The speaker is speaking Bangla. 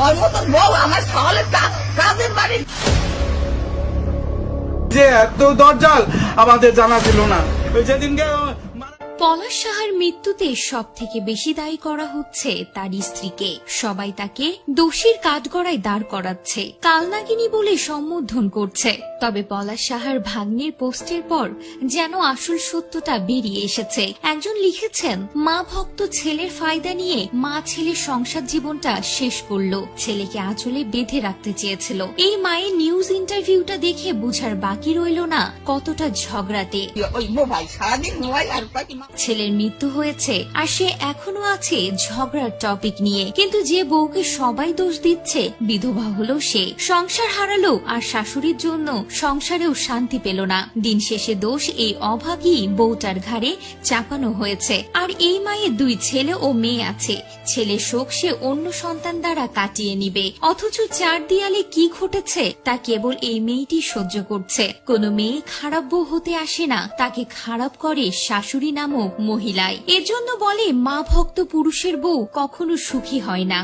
ওর মতন বউ আমার সকালে কাজের বাড়ি যে এত দরজাল আমাদের জানা ছিল না। ওই যেদিনকে পলাশ সাহার মৃত্যুতে সব থেকে বেশি দায়ী করা হচ্ছে তার স্ত্রীকে। সবাই তাকে দোষীর কাঠগড়ায় দাঁড় করাচ্ছে, কালনাগিনী বলে সম্বোধন করছে। তবে পলাশ সাহার ভাগ্নির পোস্টের পর যেন আসল সত্যটা বেরিয়ে এসেছে। একজন লিখেছেন, মা ভক্ত ছেলের ফায়দা নিয়ে মা ছেলের সংসার জীবনটা শেষ করলো, ছেলেকে আঁচলে বেঁধে রাখতে চেয়েছিল। এই মায়ের নিউজ ইন্টারভিউটা দেখে বুঝার বাকি রইল না কতটা ঝগড়াটে। ওই মোবাইল সারাদিন মোবাইল আর ছেলের মৃত্যু হয়েছে আর সে এখনো আছে ঝগড়ার টপিক নিয়ে। কিন্তু যে বউকে সবাই দোষ দিচ্ছে, বিধবা হলো সে, সংসার হারালো আর শাশুড়ির জন্য সংসারেও শান্তি পেল না। দিন শেষে দোষ এই অভাগী বউটার ঘাড়ে চাপানো হয়েছে। আর এই মায়ের 2 ছেলে ও মেয়ে আছে, ছেলের শোক সে অন্য সন্তান দ্বারা কাটিয়ে নিবে। অথচ 4 দেয়ালে কি ঘটেছে তা কেবল এই মেয়েটি সহ্য করছে। কোনো মেয়ে খারাপ বউ হতে আসে না, তাকে খারাপ করে শাশুড়ি নামক মহিলায়। এজন্য বলে মা ভক্ত পুরুষের বউ কখনো সুখী হয় না।